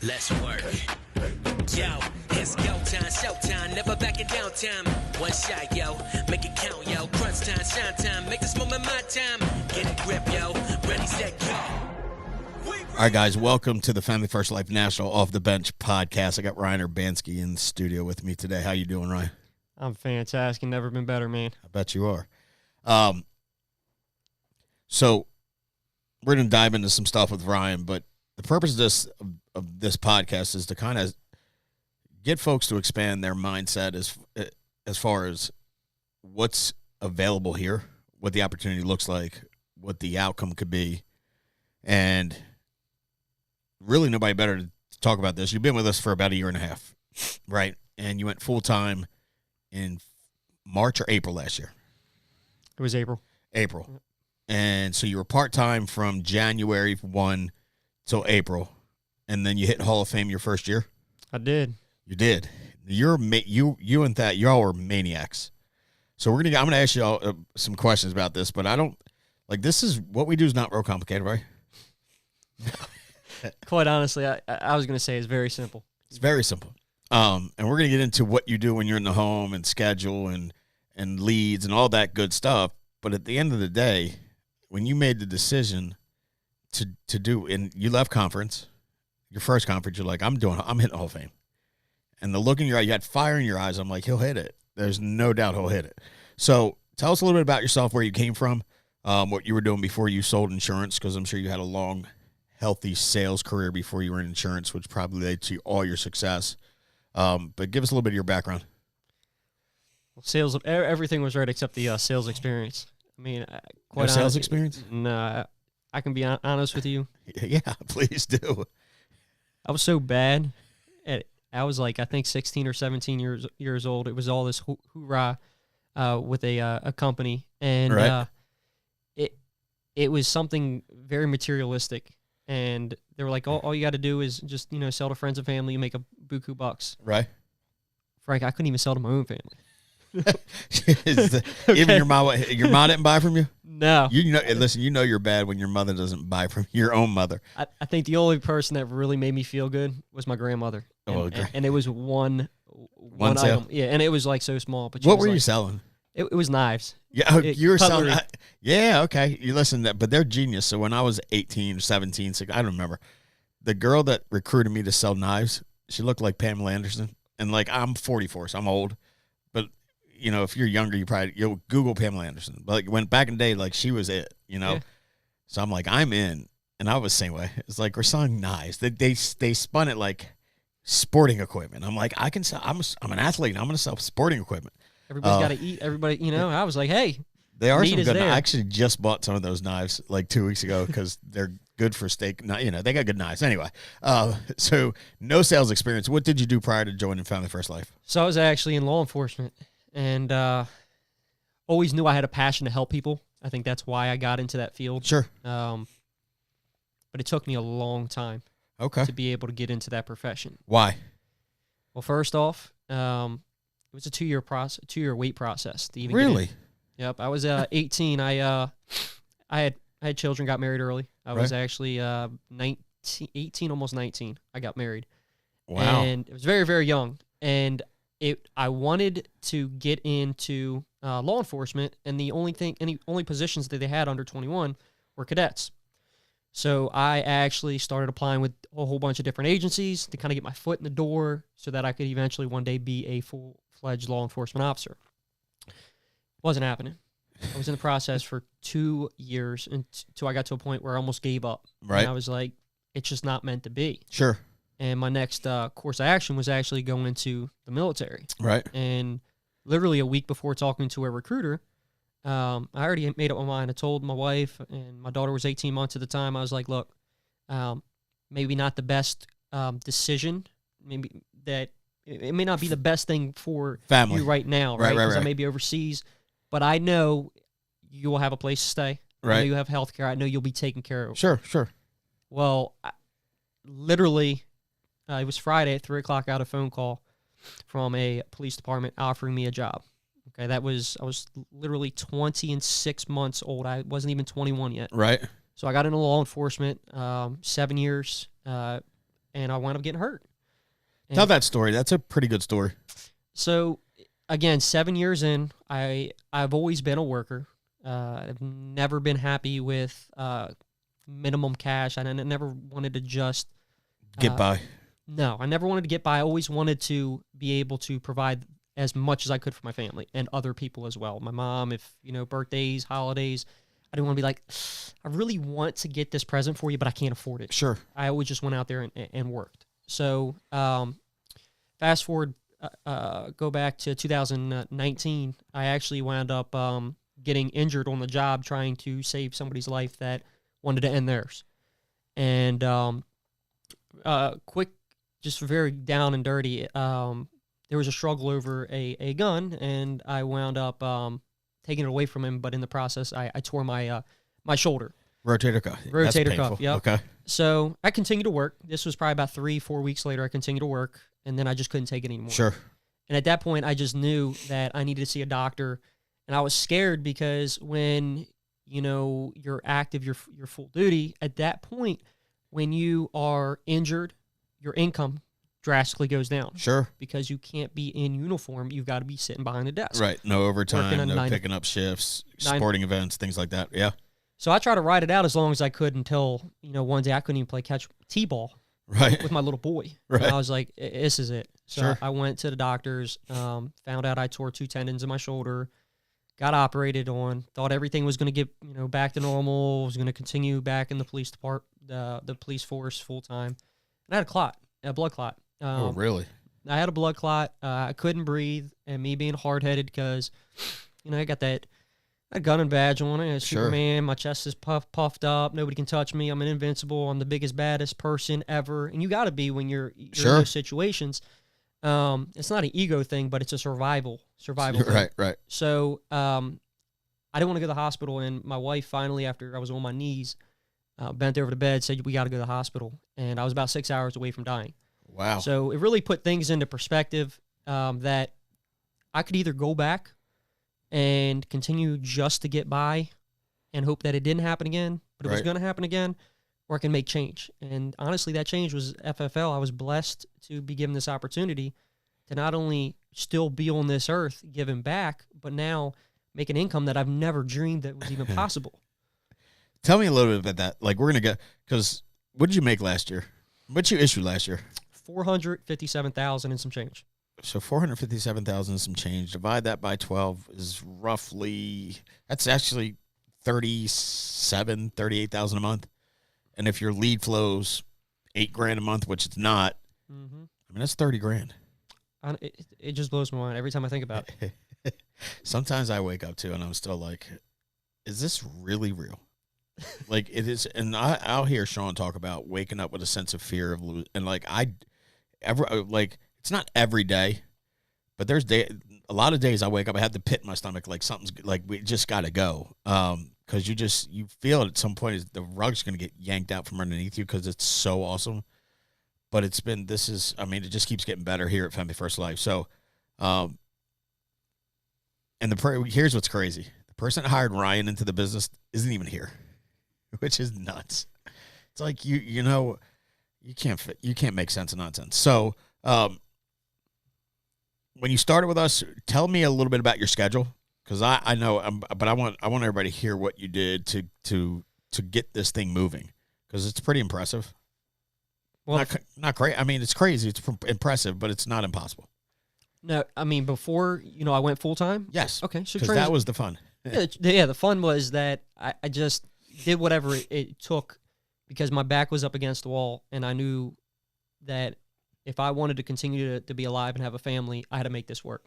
Let's work. Yo, it's go time, showtime, never backing down time. One shot, yo, make it count, yo. Crunch time, shine time, make this moment my time. Get a grip, yo, ready, set, go. All right, guys, welcome to the Family First Life National Off the Bench podcast. I got Ryan Urbanski in the studio with me today. How you doing, Ryan? I'm fantastic. Never been better, man. I bet you are. So we're going to dive into some stuff with Ryan, but the purpose of this podcast is to kind of get folks to expand their mindset as far as what's available here, what the opportunity looks like, what the outcome could be, and really nobody better to talk about this. You've been with us for about a year and a half, right? And you went full-time in March or April last year. It was April. April. And so you were part-time from January 1 till April, and then you hit Hall of Fame your first year? I did. You did. You and that, y'all were maniacs. So I'm gonna ask you all some questions about this, but I don't like this is what we do is not real complicated, right? Quite honestly, I was gonna say it's very simple. It's very simple. And we're gonna get into what you do when you're in the home and schedule and leads and all that good stuff. But at the end of the day, when you made the decision to do, and you left conference, your first conference, you're like, I'm hitting Hall of Fame. And the look in your eye, you had fire in your eyes. I'm like, he'll hit it. There's no doubt he'll hit it. So tell us a little bit about yourself, where you came from, what you were doing before you sold insurance, because I'm sure you had a long, healthy sales career before you were in insurance, which probably led to all your success. But give us a little bit of your background. Well, sales, everything was right except the sales experience. I mean, quite sales experience? No, I can be honest with you. Yeah, please do. I was so bad I was like, I think 16 or 17 years old. It was all this hoorah with a company, and right. It was something very materialistic, and they were like, all you got to do is just sell to friends and family, you make a buku bucks. Right. Frank, I couldn't even sell to my own family. Okay. Even your mom didn't buy from you? No. Listen, you're bad when your mother doesn't buy from your own mother. I think the only person that really made me feel good was my grandmother. And it was one sale? item. Yeah, and it was like so small. But what were you selling? It was knives. Yeah, you were cutlery. selling. Yeah, okay. You listen to that, but they're genius. So when I was 18, 17, 16, I don't remember. The girl that recruited me to sell knives, she looked like Pamela Anderson. And like, I'm 44, so I'm old. But if you're younger, you'll Google Pamela Anderson. But like, when back in the day, like, she was it, Yeah. So I'm like, I'm in. And I was the same way. It's like, we're selling knives. They spun it like sporting equipment. I'm like, I can sell. I'm an athlete. I'm going to sell sporting equipment. Everybody's got to eat. Everybody, I was like, hey, they are some good. there. I actually just bought some of those knives like 2 weeks ago because they're good for steak. They got good knives. Anyway, so no sales experience. What did you do prior to joining Family First Life? So I was actually in law enforcement, and always knew I had a passion to help people. I think that's why I got into that field. Sure. But it took me a long time. Okay. To be able to get into that profession. Why? Well, first off, it was a 2-year wait process to even really? Get in. Yep. I was 18. I had children, got married early. I was actually 18, almost 19. I got married. Wow. And it was very, very young. And I wanted to get into law enforcement, and the only positions that they had under 21 were cadets. So I actually started applying with a whole bunch of different agencies to kind of get my foot in the door so that I could eventually one day be a full-fledged law enforcement officer. Wasn't happening. I was in the process for 2 years until I got to a point where I almost gave up. Right. And I was like, it's just not meant to be. Sure. And my next course of action was actually going into the military. Right. And literally a week before talking to a recruiter, I already made up my mind. I told my wife, and my daughter was 18 months at the time. I was like, look, maybe not the best decision. Maybe that it may not be the best thing for family you right now, right? Because right. I may be overseas, but I know you will have a place to stay. Right. I know you have health care. I know you'll be taken care of. Sure. Well, literally, it was Friday at 3 o'clock. I got a phone call from a police department offering me a job. Okay, I was literally 26 months old. I wasn't even 21 yet. Right. So I got into law enforcement, 7 years. and I wound up getting hurt. And Tell that story. That's a pretty good story. So, again, 7 years in, I've always been a worker. I've never been happy with minimum cash. I never wanted to just Get by. No, I never wanted to get by. I always wanted to be able to provide as much as I could for my family and other people as well. My mom, if, birthdays, holidays, I didn't want to be like, I really want to get this present for you, but I can't afford it. Sure. I always just went out there and worked. So fast forward, go back to 2019, I actually wound up getting injured on the job trying to save somebody's life that wanted to end theirs. And quick, just very down and dirty, there was a struggle over a gun, and I wound up taking it away from him, but in the process, I tore my my shoulder. Rotator cuff. Rotator cuff, yep. Okay. So I continued to work. This was probably about 3-4 weeks later. I continued to work, and then I just couldn't take it anymore. Sure. And at that point, I just knew that I needed to see a doctor, and I was scared because when you're active, you're full duty. At that point, when you are injured, your income drastically goes down. Sure. Because you can't be in uniform. You've got to be sitting behind a desk. Right. No overtime, no 9 picking up shifts, sporting events, things like that. Yeah. So I tried to ride it out as long as I could until, one day I couldn't even play catch T-ball Right. with my little boy. Right. And I was like, this is it. So Sure. I went to the doctors, found out I tore 2 tendons in my shoulder, got operated on, thought everything was going to get, back to normal, was going to continue back in the police department, the police force full time. And I had a blood clot. Oh, really? I had a blood clot. I couldn't breathe, and me being hard-headed because, I got that gun and badge on it. Sure. Superman. My chest is puffed up. Nobody can touch me. I'm an invincible. I'm the biggest, baddest person ever. And you got to be when you're Sure. in those situations. It's not an ego thing, but it's a survival thing. Right. So I didn't want to go to the hospital, and my wife finally, after I was on my knees, bent over the bed, said, we got to go to the hospital. And I was about 6 hours away from dying. Wow. So it really put things into perspective that I could either go back and continue just to get by and hope that it didn't happen again, but it was going to happen again, or I can make change. And honestly, that change was FFL. I was blessed to be given this opportunity to not only still be on this earth giving back, but now make an income that I've never dreamed that was even possible. Tell me a little bit about that. Like, we're going to get, because what did you make last year? What did you issue last year? $457,000 and some change. So $457,000 and some change. Divide that by 12 is roughly, that's actually $38,000 a month. And if your lead flows $8,000 a month, which it's not, I mean, that's $30,000. It just blows my mind every time I think about it. Sometimes I wake up too, and I'm still like, is this really real? Like, it is. And I'll hear Sean talk about waking up with a sense of fear of losing. And like, it's not every day, but there's a lot of days I wake up, I have the pit in my stomach, like something's like, we just got to go. Cause you feel at some point the rug's going to get yanked out from underneath you, cause it's so awesome. But it just keeps getting better here at Family First Life. So, and here's what's crazy. The person that hired Ryan into the business isn't even here, which is nuts. It's like, you can't make sense of nonsense. So, when you started with us, tell me a little bit about your schedule, because I know, but I want everybody to hear what you did to get this thing moving, because it's pretty impressive. Well, not crazy. I mean, it's crazy. It's impressive, but it's not impossible. No, I mean, before I went full time. Yes. Okay. So because that was the fun. Yeah, the fun was that I just did whatever it took, because my back was up against the wall, and I knew that if I wanted to continue to be alive and have a family, I had to make this work.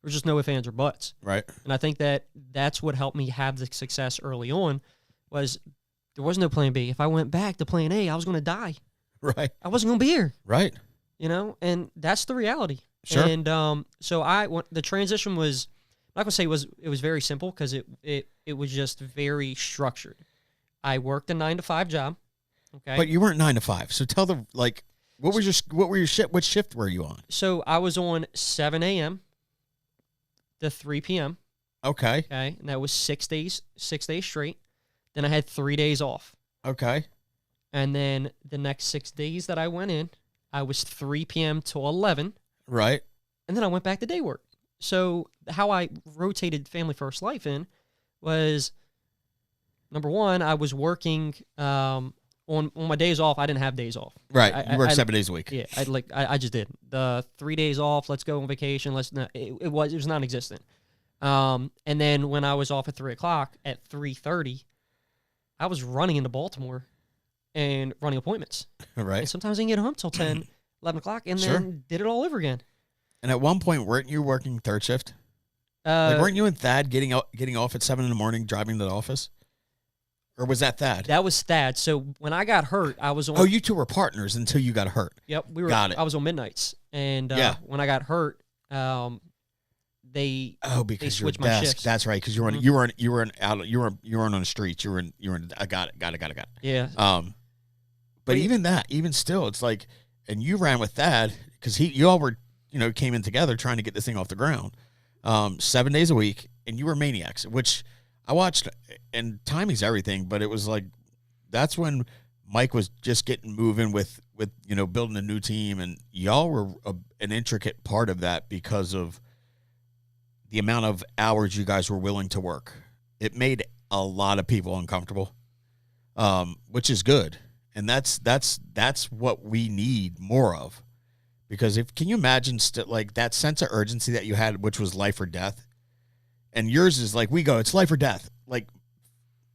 There's just no ifs, ands, or buts. Right. And I think that's what helped me have the success early on, was there was no plan B. If I went back to plan A, I was going to die. Right. I wasn't going to be here. Right. And that's the reality. Sure. And so the transition was, I'm not going to say it was very simple, because it was just very structured. I worked a 9-to-5 job. Okay. But you weren't 9 to 5. So tell them, like, what were your shift? What shift were you on? So I was on 7 a.m. to 3 p.m. Okay. Okay. And that was 6 days straight. Then I had 3 days off. Okay. And then the next 6 days that I went in, I was 3 p.m. till 11, Right. and then I went back to day work. So how I rotated Family First Life in was, number one, I was working on my days off. I didn't have days off. Right. You work 7 days a week. Yeah, I just did the 3 days off. Let's go on vacation. It was non-existent. And then when I was off at 3 o'clock, at 3:30, I was running into Baltimore and running appointments. Right. And sometimes I didn't get home till 10, 11 o'clock, and then did it all over again. And at one point, weren't you working third shift? Weren't you and Thad getting off at 7 in the morning, driving to the office? Or was that Thad? That was Thad. So when I got hurt, I was on. Oh, you two were partners until you got hurt. Yep, we were. Got it. I was on midnights, and when I got hurt, they because they your switched my desk. shifts. That's right. Because you weren't on the streets. You were in. I got it. Yeah. But even still, it's like, and you ran with Thad because you all were, came in together trying to get this thing off the ground, 7 days a week, and you were maniacs, which I watched. And timing's everything, but it was like that's when Mike was just getting moving with building a new team, and y'all were an intricate part of that because of the amount of hours you guys were willing to work. It made a lot of people uncomfortable, which is good. And that's what we need more of, because can you imagine like that sense of urgency that you had, which was life or death, and yours is like it's life or death, like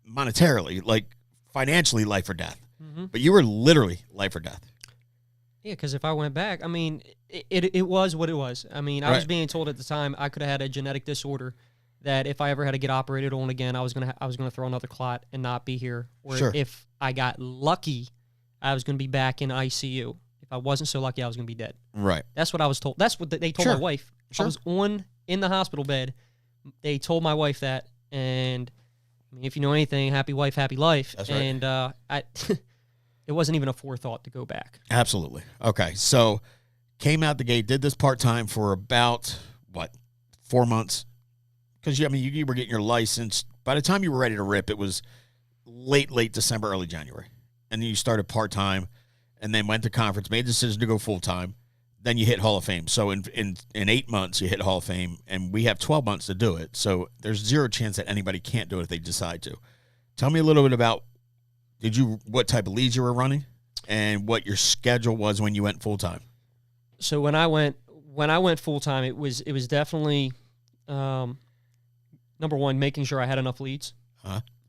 monetarily, like financially, life or death, but you were literally life or death. Yeah, because if I went back, I mean, it was what it was. I mean, I was being told at the time I could have had a genetic disorder that if I ever had to get operated on again, I was gonna throw another clot and not be here. Or if I got lucky, I was gonna be back in ICU. If I wasn't so lucky, I was gonna be dead. Right. That's what I was told. That's what they told my wife. I was in the hospital bed. They told my wife that, and I mean, if you know anything, happy wife, happy life. That's right. And it wasn't even a forethought to go back. Absolutely. Okay, so came out the gate, did this part-time for about 4 months. Because, you were getting your license. By the time you were ready to rip, it was late December, early January. And then you started part-time and then went to conference, made the decision to go full-time. Then you hit Hall of Fame. So in 8 months, you hit Hall of Fame, and we have 12 months to do it. So there's zero chance that anybody can't do it if they decide to. Tell me a little bit about what type of leads you were running and what your schedule was when you went full-time. So when I went full-time, it was definitely number one, making sure I had enough leads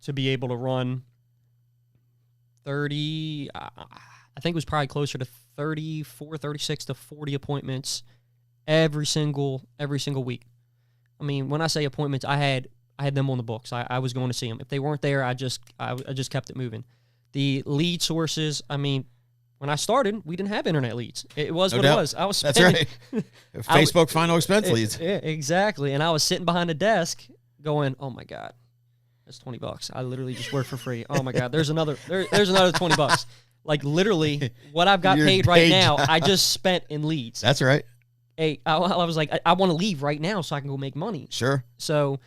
to be able to run 30, I think it was probably closer to 34, 36 to 40 appointments every single week. I mean, when I say appointments, I had them on the books. I was going to see them. If they weren't there, I just kept it moving. The lead sources, I mean, when I started, we didn't have internet leads. It was what it was. I was spending, that's right. Facebook final expense leads. Yeah, exactly. And I was sitting behind a desk going, "Oh my God, that's $20. I literally just work for free. Oh my God, there's another $20." Like literally, what I've got paid right now, I just spent in leads. That's right. Hey, I was like, I want to leave right now so I can go make money. Sure. So,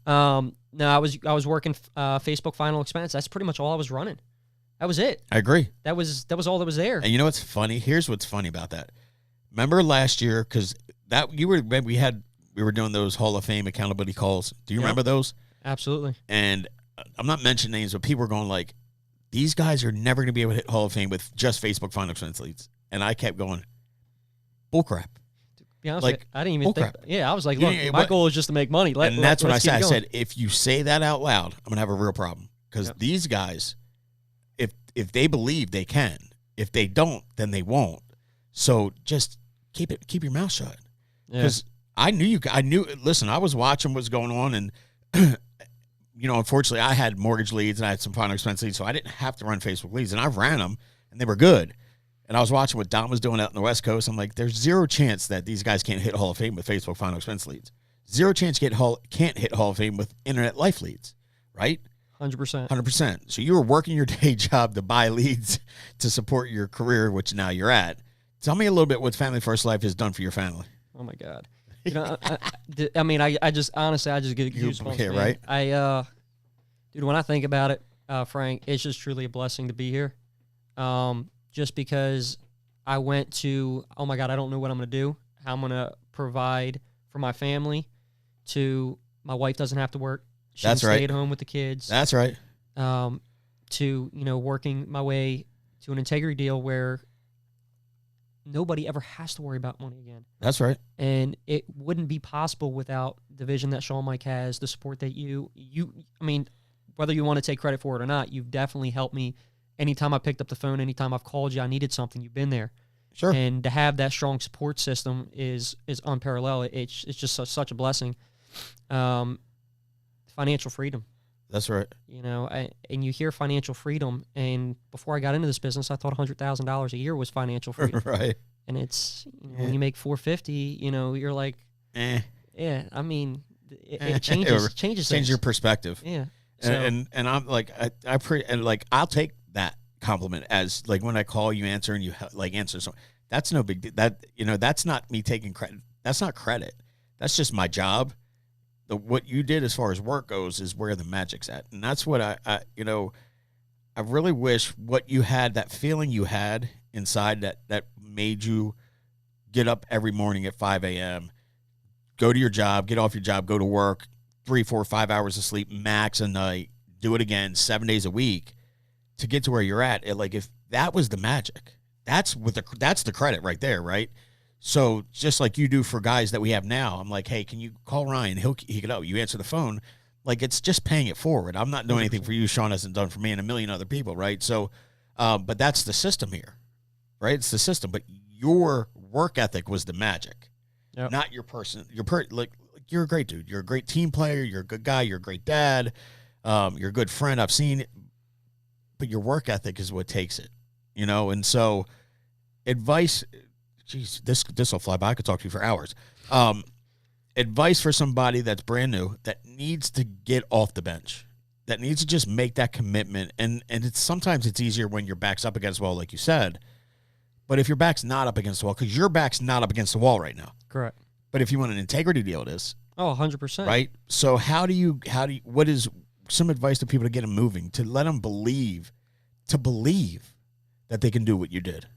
no, I was working Facebook final expense. That's pretty much all I was running. That was it. I agree. That was all that was there. And you know what's funny? Here's what's funny about that. Remember last year, because we were doing those Hall of Fame accountability calls. Do you remember those? Absolutely. And I'm not mentioning names, but people were going like, these guys are never going to be able to hit Hall of Fame with just Facebook final expense leads. And I kept going, bullcrap. To be honest, Like, I didn't even think. bullcrap. Yeah, I was like, look, my goal is just to make money. And that's what I said. I going. said, if you say that out loud, I'm going to have a real problem. Because these guys, if they believe they can, if they don't, then they won't. So just keep your mouth shut. Because I knew listen, I was watching what's going on, and unfortunately I had mortgage leads and I had some final expense leads, so I didn't have to run Facebook leads, and I ran them and they were good. And I was watching what Don was doing out in the West Coast. I'm like, there's zero chance that these guys can't hit Hall of Fame with Facebook final expense leads. Zero chance can't hit Hall of Fame with internet life leads, right? 100%. 100%. So you were working your day job to buy leads to support your career, which now you're at. Tell me a little bit what Family First Life has done for your family. Oh my God. I mean, I just honestly, I just get goosebumps. Yeah, man. right? Dude, when I think about it, Frank, it's just truly a blessing to be here. Just because I went to, oh my God, I don't know what I'm going to do, how I'm going to provide for my family, to my wife doesn't have to work. She That's can right. stay at home with the kids. That's right. To, working my way to an integrity deal where nobody ever has to worry about money again. That's right. And it wouldn't be possible without the vision that Sean Mike has, the support that I mean, whether you want to take credit for it or not, you've definitely helped me. Anytime I picked up the phone, anytime I've called you, I needed something, you've been there. Sure. And to have that strong support system is unparalleled. It's just such a blessing. Financial freedom. That's right. And you hear financial freedom, and before I got into this business, I thought $100,000 a year was financial freedom. Right. And it's when you make $450, you're like, yeah. I mean, it changes Change things. your perspective. Yeah. So, And I'm like, I'll take that compliment as like when I call you answer and you like answer something. That's no big deal. That's not me taking credit. That's not credit. That's just my job. What you did as far as work goes is where the magic's at. And that's what I really wish what you had, that feeling you had inside that made you get up every morning at 5 a.m., go to your job, get off your job, go to work, 3, 4, 5 hours of sleep max a night, do it again 7 days a week to get to where you're at. If that was the magic, that's the credit right there, right? So just like you do for guys that we have now, I'm like, hey, can you call Ryan? He could, you answer the phone. Like, it's just paying it forward. I'm not doing anything for you. Sean hasn't done for me and a million other people, right? So, but that's the system here, right? It's the system. But your work ethic was the magic, not your person. You're a great dude. You're a great team player. You're a good guy. You're a great dad. You're a good friend. I've seen it. But your work ethic is what takes it, And so advice... Jeez, this will fly by. I could talk to you for hours. Advice for somebody that's brand new, that needs to get off the bench, that needs to just make that commitment. And sometimes it's easier when your back's up against the wall, like you said. But if your back's not up against the wall, because your back's not up against the wall right now. Correct. But if you want an integrity deal, it is. Oh, 100%. Right? So what is some advice to people to get them moving, to let them believe that they can do what you did?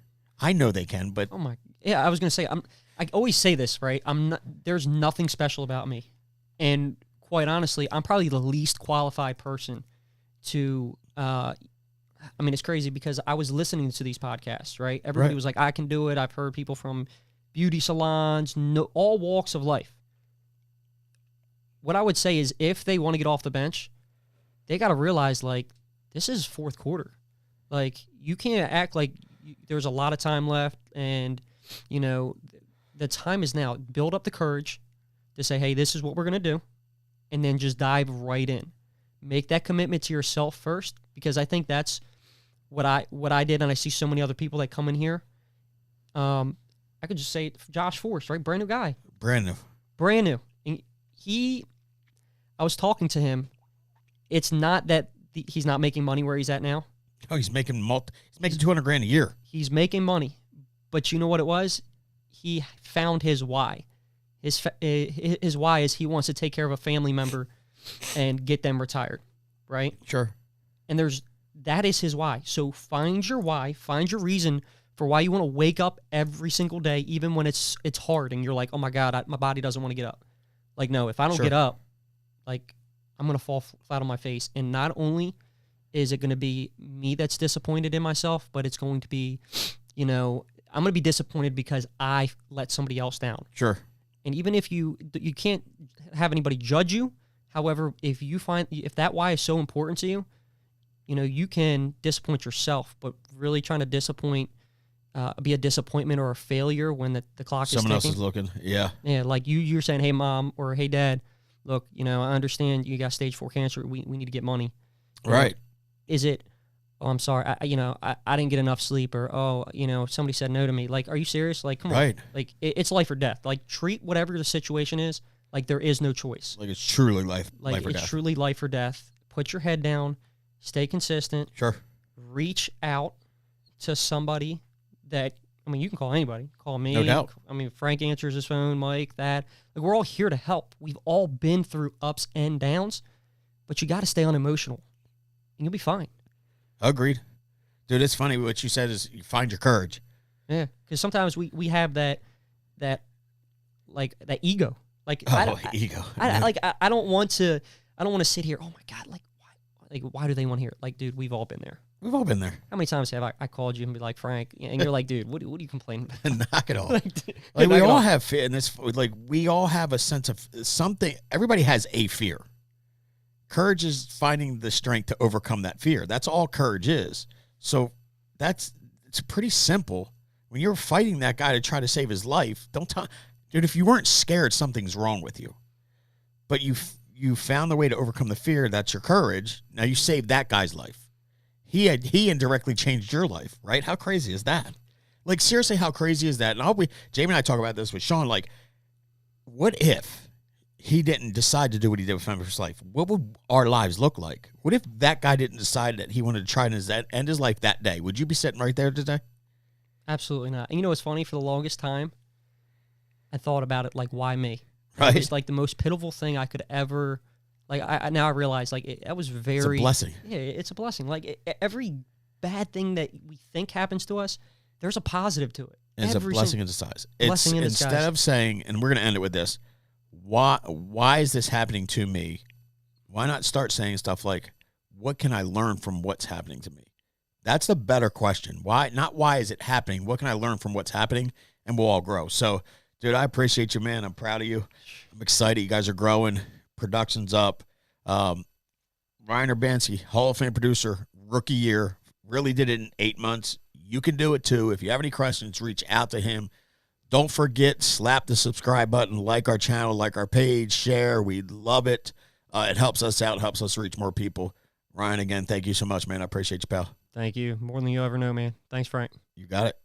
I know they can, but... Oh, my... Yeah, I was going to say, I always say this, right? There's nothing special about me. And quite honestly, I'm probably the least qualified person to, it's crazy because I was listening to these podcasts, right? Everybody was like, I can do it. I've heard people from beauty salons, all walks of life. What I would say is if they want to get off the bench, they got to realize, like, this is fourth quarter. Like, you can't act like there's a lot of time left and... the time is now. Build up the courage to say, hey, this is what we're going to do, and then just dive right in. Make that commitment to yourself first, because I think that's what I did, and I see so many other people that come in here. I could just say Josh Forrest, right? Brand new guy. Brand new. And I was talking to him. It's not that he's not making money where he's at now. Oh, he's making $200,000 a year. He's making money. But you know what it was? He found his why. His why is he wants to take care of a family member and get them retired, right? Sure. And that is his why. So find your why, find your reason for why you want to wake up every single day, even when it's hard and you're like, oh my God, my body doesn't want to get up. Like, no, if I don't get up, like, I'm going to fall flat on my face. And not only is it going to be me that's disappointed in myself, but it's going to be, I'm going to be disappointed because I let somebody else down. Sure. And even if you can't have anybody judge you, however, if that why is so important to you, you can disappoint yourself, but really trying to be a disappointment or a failure when the clock is ticking. Someone else is looking. Yeah. Yeah. Like you're saying, hey mom, or hey dad, look, I understand you got stage 4 cancer. We need to get money. Right. Is it, oh, I'm sorry, I didn't get enough sleep, or, somebody said no to me. Like, are you serious? Like, come on. Like, it's life or death. Like, treat whatever the situation is like there is no choice. Like, it's truly life or death. It's truly life or death. Put your head down. Stay consistent. Sure. Reach out to somebody that, you can call anybody. Call me. No doubt. Frank answers his phone, Mike, that. Like, we're all here to help. We've all been through ups and downs, but you got to stay unemotional, and you'll be fine. Agreed. Dude, it's funny what you said is you find your courage. Yeah, because sometimes we have that ego. Like Ego. I don't want to sit here. Oh my God, why do they want to hear it? Like, dude, we've all been there. We've all been there. How many times have I called you and be like, Frank, and you're like, dude, what are you complaining about? Knock it off. Like, We all have fear, and this, like, we all have a sense of something. Everybody has a fear. Courage is finding the strength to overcome that fear. That's all courage is. So it's pretty simple. When you're fighting that guy to try to save his life, don't tell, dude, if you weren't scared, something's wrong with you. But you found the way to overcome the fear. That's your courage. Now you saved that guy's life. He indirectly changed your life, right? How crazy is that? Like, seriously, how crazy is that? And Jamie and I talk about this with Sean. Like, what if he didn't decide to do what he did with Family First Life? What would our lives look like? What if that guy didn't decide that he wanted to try and end his life that day? Would you be sitting right there today? Absolutely not. And you know what's funny? For the longest time, I thought about it like, why me? Right. It's like the most pitiful thing I could ever. Like, now I realize, like, that was very... It's a blessing. Yeah, it's a blessing. Like, every bad thing that we think happens to us, there's a positive to it. It's a blessing in disguise. Blessing in disguise. Instead of saying, and we're going to end it with this, why is this happening to me? Why not start saying stuff like, what can I learn from what's happening to me? That's the better question. Why? Not why is it happening? What can I learn from what's happening? And we'll all grow. So, dude, I appreciate you, man. I'm proud of you. I'm excited. You guys are growing. Production's up. Ryan Urbanski, Hall of Fame producer, rookie year, really did it in 8 months. You can do it too. If you have any questions, reach out to him. Don't forget, slap the subscribe button, like our channel, like our page, share. We love it. It helps us out, helps us reach more people. Ryan, again, thank you so much, man. I appreciate you, pal. Thank you. More than you ever know, man. Thanks, Frank. You got it.